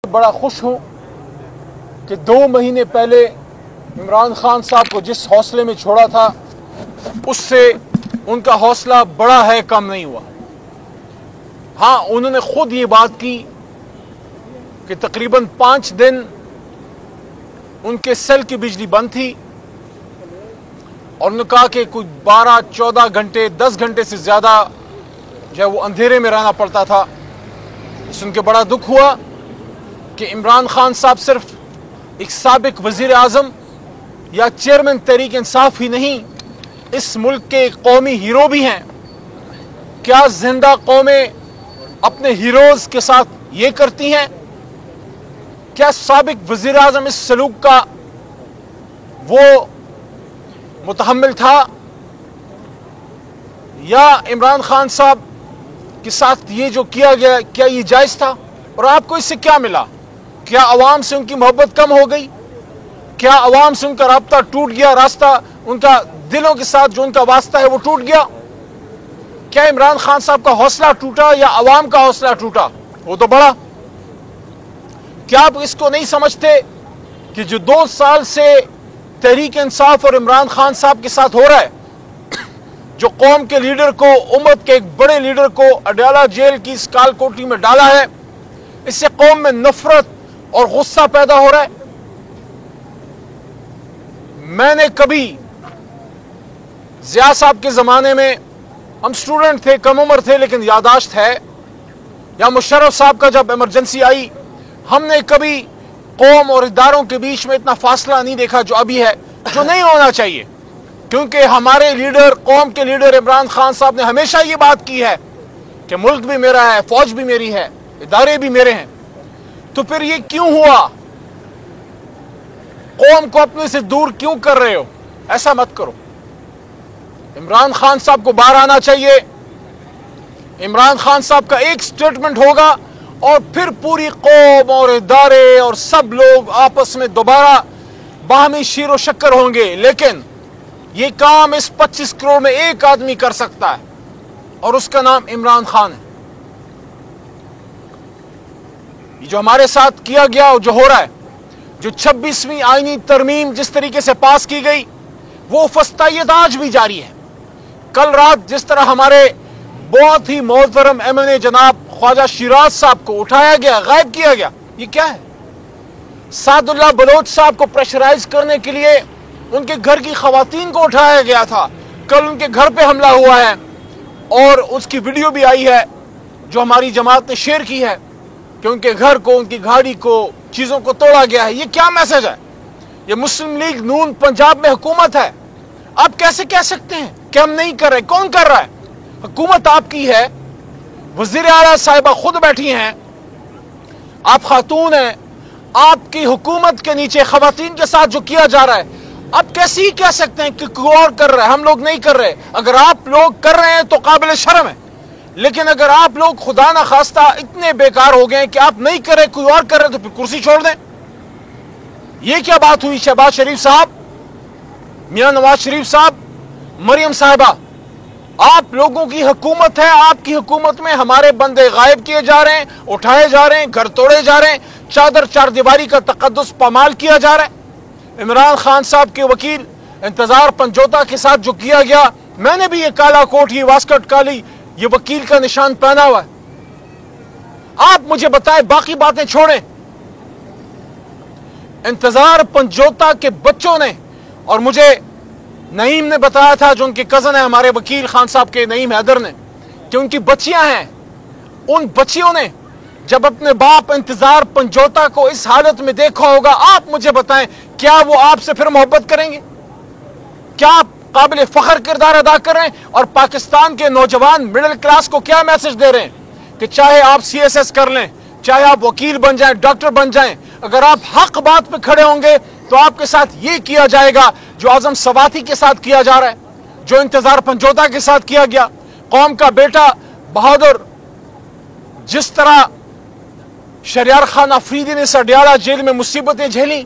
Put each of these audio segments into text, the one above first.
بڑا خوش ہوں کہ 2 مہینے پہلے عمران خان صاحب کو جس حوصلے میں چھوڑا تھا اس سے ان کا حوصلہ بڑا ہے، کم نہیں ہوا۔ ہاں، انہوں نے خود یہ بات کی کہ تقریباً 5 دن ان کے سیل کی بجلی بند تھی اور انہوں نے کہا کہ کوئی 12-14 گھنٹے 10 گھنٹے سے زیادہ جو ہے وہ اندھیرے میں رہنا پڑتا تھا۔ سن کے بڑا دکھ ہوا کہ عمران خان صاحب صرف ایک سابق وزیر اعظم یا چیئرمین تحریک انصاف ہی نہیں، اس ملک کے قومی ہیرو بھی ہیں۔ کیا زندہ قومیں اپنے ہیروز کے ساتھ یہ کرتی ہیں؟ کیا سابق وزیر اعظم اس سلوک کا وہ متحمل تھا، یا عمران خان صاحب کے ساتھ یہ جو کیا گیا کیا یہ جائز تھا؟ اور آپ کو اس سے کیا ملا؟ کیا عوام سے ان کی محبت کم ہو گئی؟ کیا عوام سے ان کا رابطہ ٹوٹ گیا؟ راستہ ان کا دلوں کے ساتھ جو ان کا واسطہ ہے وہ ٹوٹ گیا؟ کیا عمران خان صاحب کا حوصلہ ٹوٹا یا عوام کا حوصلہ ٹوٹا؟ وہ تو بڑا۔ کیا آپ اس کو نہیں سمجھتے کہ جو 2 سال سے تحریک انصاف اور عمران خان صاحب کے ساتھ ہو رہا ہے، جو قوم کے لیڈر کو، امت کے ایک بڑے لیڈر کو اڈیالہ جیل کی اس کال کوٹری میں ڈالا ہے، اس سے قوم میں نفرت اور غصہ پیدا ہو رہا ہے؟ میں نے کبھی ضیاء صاحب کے زمانے میں، ہم سٹوڈنٹ تھے، کم عمر تھے لیکن یاداشت ہے، یا مشرف صاحب کا جب ایمرجنسی آئی، ہم نے کبھی قوم اور اداروں کے بیچ میں اتنا فاصلہ نہیں دیکھا جو ابھی ہے، جو نہیں ہونا چاہیے، کیونکہ ہمارے لیڈر، قوم کے لیڈر عمران خان صاحب نے ہمیشہ یہ بات کی ہے کہ ملک بھی میرا ہے، فوج بھی میری ہے، ادارے بھی میرے ہیں۔ تو پھر یہ کیوں ہوا؟ قوم کو اپنے سے دور کیوں کر رہے ہو؟ ایسا مت کرو۔ عمران خان صاحب کو باہر آنا چاہیے۔ عمران خان صاحب کا ایک سٹیٹمنٹ ہوگا اور پھر پوری قوم اور ادارے اور سب لوگ آپس میں دوبارہ باہمی شیر و شکر ہوں گے، لیکن یہ کام اس 25 کروڑ میں ایک آدمی کر سکتا ہے اور اس کا نام عمران خان ہے۔ یہ جو ہمارے ساتھ کیا گیا اور جو ہو رہا ہے، جو 26ویں آئینی ترمیم جس طریقے سے پاس کی گئی، وہ فسطائیت آج بھی جاری ہے۔ کل رات جس طرح ہمارے بہت ہی محترم MNA جناب خواجہ شیراز صاحب کو اٹھایا گیا، غائب کیا گیا، یہ کیا ہے؟ سعد اللہ بلوچ صاحب کو پریشرائز کرنے کے لیے ان کے گھر کی خواتین کو اٹھایا گیا تھا، کل ان کے گھر پہ حملہ ہوا ہے اور اس کی ویڈیو بھی آئی ہے جو ہماری جماعت نے شیئر کی ہے کہ ان کے گھر کو، ان کی گاڑی کو، چیزوں کو توڑا گیا ہے۔ یہ کیا میسج ہے؟ یہ مسلم لیگ نون پنجاب میں حکومت ہے، آپ کیسے کہہ سکتے ہیں کہ ہم نہیں کر رہے؟ کون کر رہا ہے؟ حکومت آپ کی ہے، وزیر اعلیٰ صاحبہ خود بیٹھی ہیں، آپ خاتون ہیں، آپ کی حکومت کے نیچے خواتین کے ساتھ جو کیا جا رہا ہے، آپ کیسے ہی کہہ سکتے ہیں کہ کوئی اور کر رہا ہے، ہم لوگ نہیں کر رہے؟ اگر آپ لوگ کر رہے ہیں تو قابل شرم ہے، لیکن اگر آپ لوگ خدا نخواستہ اتنے بیکار ہو گئے ہیں کہ آپ نہیں کر رہے، کوئی اور کر رہے، تو پھر کرسی چھوڑ دیں۔ یہ کیا بات ہوئی؟ شہباز شریف صاحب، میاں نواز شریف صاحب، مریم صاحبہ، آپ لوگوں کی حکومت ہے، آپ کی حکومت میں ہمارے بندے غائب کیے جا رہے ہیں، اٹھائے جا رہے ہیں، گھر توڑے جا رہے ہیں، چار دیواری کا تقدس پامال کیا جا رہا ہے۔ عمران خان صاحب کے وکیل انتظار پنجوتا کے ساتھ جو کیا گیا، میں نے بھی یہ کالا کوٹ، یہ واسکٹ کالی، یہ وکیل کا نشان پہنا ہوا ہے۔ آپ مجھے بتائیں، باقی باتیں چھوڑیں۔ انتظار پنجوتا کے بچوں نے، اور مجھے نعیم نے بتایا تھا جو ان کے کزن ہیں ہمارے وکیل خان صاحب کے، نعیم حیدر نے، کہ ان کی بچیاں ہیں، ان بچیوں نے جب اپنے باپ انتظار پنجوتا کو اس حالت میں دیکھا ہوگا، آپ مجھے بتائیں کیا وہ آپ سے پھر محبت کریں گے؟ کیا آپ قابل فخر کردار ادا کر رہے ہیں؟ اور پاکستان کے نوجوان مڈل کلاس کو کیا میسج دے رہے ہیں کہ چاہے آپ CSS کر لیں، چاہے آپ وکیل بن جائیں، ڈاکٹر بن جائیں، اگر آپ حق بات پہ کھڑے ہوں گے تو آپ کے ساتھ یہ کیا جائے گا جو اعظم سواتی کے ساتھ کیا جا رہا ہے، جو انتظار پنجوتا کے ساتھ کیا گیا۔ قوم کا بیٹا بہادر، جس طرح شریار خان افریدی نے اڈیالہ جیل میں مصیبتیں جھیلی،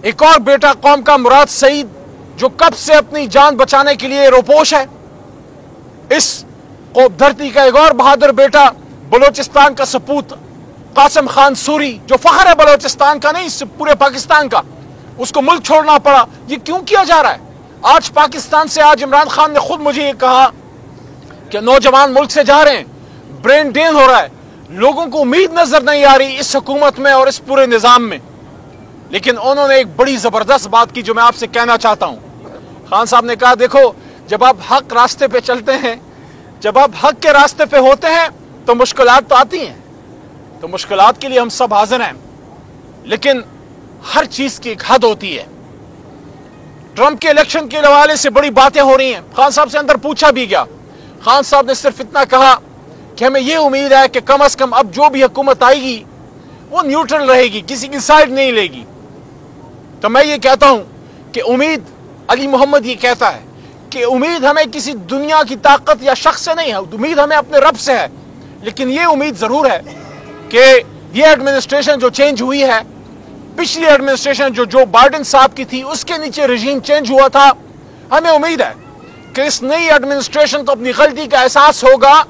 ایک اور بیٹا قوم کا مراد سعید جو کب سے اپنی جان بچانے کے لیے روپوش ہے، اس دھرتی کا ایک اور بہادر بیٹا بلوچستان کا سپوت कासिम खान सूरी, जो फखर है बलोचिस्तान का नहीं पूरे पाकिस्तान का, उसको मुल्क छोड़ना पड़ा। ये क्यों किया जा रहा है? आज पाकिस्तान से, आज इमरान खान ने खुद मुझे ये कहा कि नौजवान मुल्क से जा रहे हैं, ब्रेन ड्रेन हो रहा है, लोगों को उम्मीद नजर नहीं आ रही इस हुकूमत में और इस पूरे निजाम में। लेकिन उन्होंने एक बड़ी जबरदस्त बात की जो मैं आपसे कहना चाहता हूं। खान साहब ने कहा, देखो जब आप हक रास्ते पे चलते हैं, जब आप हक के रास्ते पे होते हैं तो मुश्किलात तो आती हैं, तो मुश्किलात के लिए हम सब हाजिर हैं, लेकिन हर चीज की एक हद होती है। ट्रंप के इलेक्शन के हवाले से बड़ी बातें हो रही हैं। खान साहब से अंदर पूछा भी गया, खान साहब ने सिर्फ इतना कहा कि हमें यह उम्मीद है कि कम से कम अब जो भी हुकूमत आएगी वो न्यूट्रल रहेगी, किसी की साइड नहीं लेगी। तो मैं ये कहता हूं कि उम्मीद, अली मोहम्मद ये कहता है कि उम्मीद हमें किसी दुनिया की ताकत या शख्स से नहीं है, उम्मीद हमें अपने रब से है। लेकिन ये उम्मीद जरूर है कि ये एडमिनिस्ट्रेशन जो चेंज हुई है, पिछली एडमिनिस्ट्रेशन जो बाइडेन साहब की थी, उसके नीचे रजीम चेंज हुआ था, हमें उम्मीद है कि इस नई एडमिनिस्ट्रेशन को अपनी गलती का एहसास होगा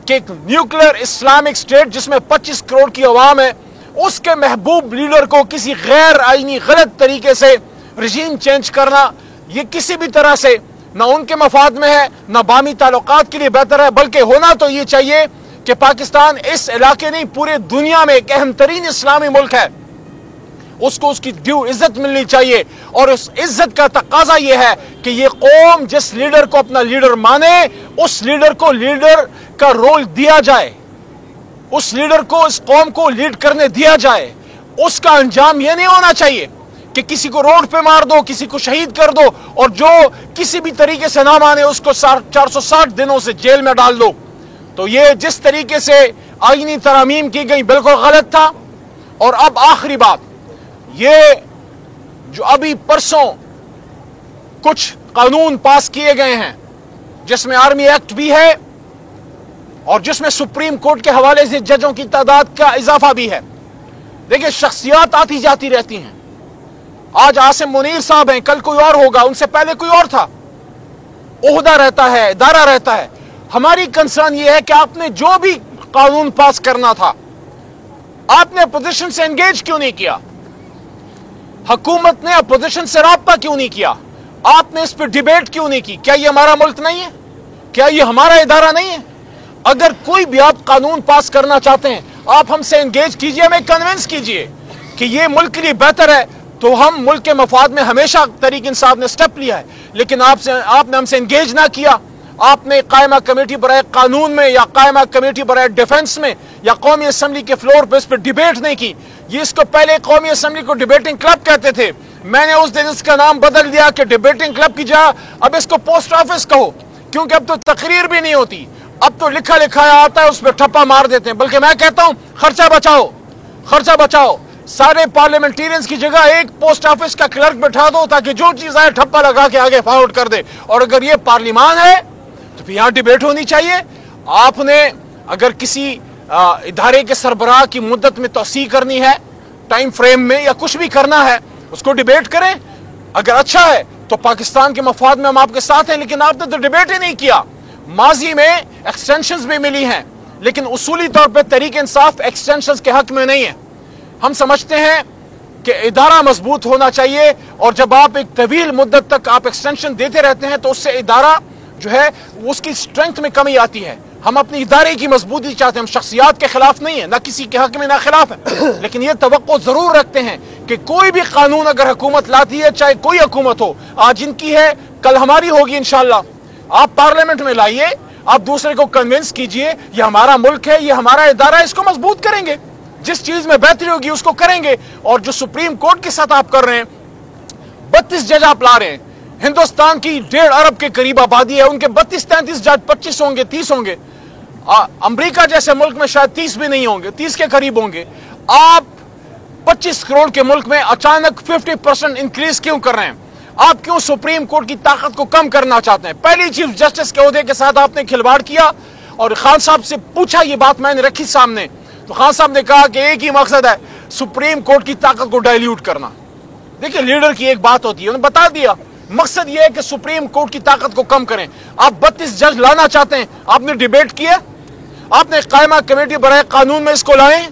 कि एक न्यूक्लियर इस्लामिक स्टेट जिसमें 25 करोड़ की आवाम है, उसके महबूब लीडर को किसी गैर आईनी गलत तरीके से रजीम चेंज करना, ये किसी भी तरह से ना उनके मफाद में है, ना बामी ताल्लुकात के लिए बेहतर है। बल्कि होना तो ये चाहिए कि पाकिस्तान इस इलाके नहीं पूरे दुनिया में एक अहम तरीन इस्लामी मुल्क है, उसको उसकी ड्यू इज्जत मिलनी चाहिए। और उस इज्जत का तकाजा यह है कि ये कौम जिस लीडर को अपना लीडर माने, उस लीडर को लीडर का रोल दिया जाए, उस लीडर को इस कौम को लीड करने दिया जाए। उसका अंजाम यह नहीं होना चाहिए कि किसी को रोड पे मार दो, किसी को शहीद कर दो, और जो किसी भी तरीके से ना माने उसको 460 दिनों से जेल में डाल दो। तो ये जिस तरीके से आईनी तरामीम की गई बिल्कुल गलत था। और अब आखिरी बात, ये जो अभी परसों कुछ कानून पास किए गए हैं जिसमें आर्मी एक्ट भी है और जिसमें सुप्रीम कोर्ट के हवाले से जजों की तादाद का इजाफा भी है। देखिए, शख्सियात आती जाती रहती हैं। आज आसिम मुनीर साहब हैं, कल कोई और होगा, उनसे पहले कोई और था। ओहदा रहता है, इदारा रहता है। हमारी कंसर्न यह है कि आपने जो भी कानून पास करना था, आपने अपोजिशन से एंगेज क्यों नहीं किया? हुकूमत ने अपोजिशन से राब्ता क्यों नहीं किया? आपने इस पर डिबेट क्यों नहीं की? क्या ये हमारा मुल्क नहीं है? क्या ये हमारा इदारा नहीं है? अगर कोई भी आप कानून पास करना चाहते हैं, आप हमसे एंगेज कीजिए, हमें कन्विंस कीजिए कि ये मुल्क के लिए बेहतर है। तो हम मुल्क के मफाद में हमेशा तहरीक इंसाफ ने स्टेप लिया है, लेकिन आपने हमसे एंगेज ना किया। आपने कायमा कमेटी बराए कानून में या कायमा कमेटी बराए डिफेंस में या कौमी असम्बली के फ्लोर पर इस पर डिबेट नहीं की। ये इसको पहले कौमी असम्बली को डिबेटिंग क्लब कहते थे, मैंने उस दिन इसका नाम बदल दिया कि डिबेटिंग क्लब की जगह अब इसको पोस्ट ऑफिस कहो, क्योंकि अब तो तकरीर भी नहीं होती, अब तो लिखा लिखाया आता है, उस पर ठप्पा मार देते हैं। बल्कि मैं कहता हूं खर्चा बचाओ, खर्चा बचाओ। सारे पार्लियामेंटेरियंस की जगह एक पोस्ट ऑफिस का क्लर्क बैठा दो ताकि जो चीज आए ठप्पा लगा के आगे फॉरवर्ड कर दे। और अगर ये पार्लियामान है तो फिर यहां डिबेट होनी चाहिए। आपने अगर किसी इदारे के सरबराह की मुद्दत में तोसी करनी है, टाइम फ्रेम में, या कुछ भी करना है, उसको डिबेट करें। अगर अच्छा है तो पाकिस्तान के मफाद में हम आपके साथ हैं, लेकिन आपने तो डिबेट ही नहीं किया। माजी में एक्सटेंशंस भी मिली हैं, लेकिन उसूली तौर पर तहरीक इंसाफ एक्सटेंशंस के हक में नहीं है। हम समझते हैं कि इदारा मजबूत होना चाहिए, और जब आप एक तवील मुद्दत तक आप एक्सटेंशन देते रहते हैं तो उससे इदारा जो है उसकी स्ट्रेंथ में कमी आती है। हम अपनी इदारे की मजबूती चाहते हैं, हम शख्सियात के खिलाफ नहीं है, ना किसी के हक में ना खिलाफ है, लेकिन ये तवक्को जरूर रखते हैं कि कोई भी कानून अगर हुकूमत लाती है, चाहे कोई हुकूमत हो, आज इनकी है कल हमारी होगी इंशाअल्लाह, आप पार्लियामेंट में लाइए, आप दूसरे को कन्विंस कीजिए ये हमारा मुल्क है, ये हमारा इदारा है, इसको मजबूत करेंगे, जिस चीज में बेहतरी होगी उसको करेंगे। और जो सुप्रीम कोर्ट के साथ आप कर रहे हैं, 32 जज आप ला रहे हैं, हिंदुस्तान की 1.5 अरब के करीब आबादी है, उनके 32-33 जज 25 होंगे, 30 होंगे। अमेरिका जैसे मुल्क में शायद 30 भी नहीं होंगे, 30 के करीब होंगे। आप 25 करोड़ के मुल्क में अचानक 50% इंक्रीज क्यों कर रहे हैं? आप क्यों सुप्रीम कोर्ट की ताकत को कम करना चाहते हैं? पहली चीफ जस्टिस के ओहदे के साथ आपने खिलवाड़ किया, और खान साहब से पूछा, ये बात मैंने रखी सामने, तो खान साहब ने कहा कि एक ही मकसद है, सुप्रीम कोर्ट की ताकत को डाइल्यूट करना। देखिए, लीडर की एक बात होती है, उन्होंने बता दिया, मकसद यह है कि सुप्रीम कोर्ट की ताकत को कम करें। आप 32 जज लाना चाहते हैं, आपने डिबेट किया, आपने कायमा कमेटी बराए कानून में इसको लाए,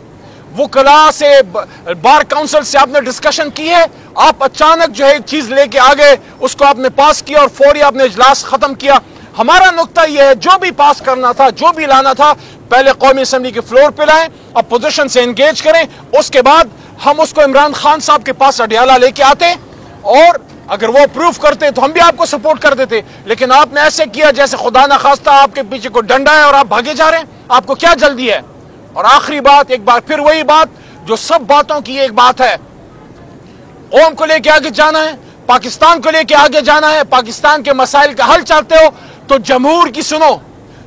वकला से, बार काउंसिल से आपने डिस्कशन की है? आप अचानक जो है चीज लेके आ गए, उसको आपने पास किया और फौरी आपने इजलास खत्म किया। हमारा नुक्ता यह है, जो भी पास करना था, जो भी लाना था, पहले कौमी असेंबली के फ्लोर पे लाएं, अपोजिशन से एंगेज करें, उसके बाद हम उसको इमरान खान साहब के पास अडियाला लेके आते, और अगर वो अप्रूव करते तो हम भी आपको सपोर्ट कर देते। लेकिन आपने ऐसे किया जैसे खुदा ना खास्ता आपके पीछे को डंडा है और आप भागे जा रहे हैं। आपको क्या जल्दी है? और आखिरी बात, एक बार फिर वही बात जो सब बातों की एक बात है, कौम को लेके आगे जाना है, पाकिस्तान को लेके आगे जाना है, पाकिस्तान के मसाइल का हल चाहते हो तो जमहूर की सुनो,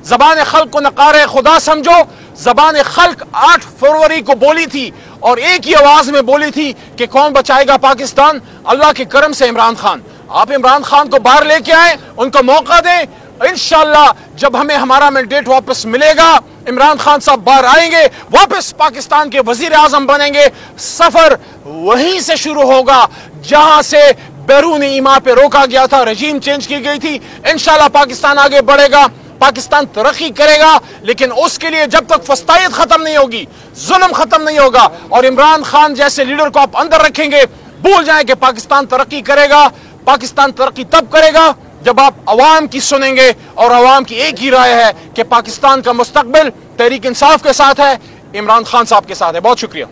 जबान खल्क को नकार खुदा समझो। जबान खल्क 8 फरवरी को बोली थी और एक ही आवाज में बोली थी कि कौन बचाएगा पाकिस्तान? अल्लाह के करम से इमरान खान। आप इमरान खान को बाहर लेके आए, उनको मौका दें, इंशाअल्लाह जब हमें हमारा मैंडेट वापस मिलेगा, इमरान खान साहब बाहर आएंगे, वापस पाकिस्तान के वजीर आजम बनेंगे। सफर वहीं से शुरू होगा जहां से बैरूनी ईमा पे रोका गया था, रजीम चेंज की गई थी। इंशाअल्लाह पाकिस्तान आगे बढ़ेगा, पाकिस्तान तरक्की करेगा, लेकिन उसके लिए जब तक फस्तायत खत्म नहीं होगी, जुल्म खत्म नहीं होगा और इमरान खान जैसे लीडर को आप अंदर रखेंगे, भूल जाएं कि पाकिस्तान तरक्की करेगा। पाकिस्तान तरक्की तब करेगा जब आप अवाम की सुनेंगे, और अवाम की एक ही राय है कि पाकिस्तान का मुस्तकबिल तहरीक इंसाफ के साथ है, इमरान खान साहब के साथ है। बहुत शुक्रिया।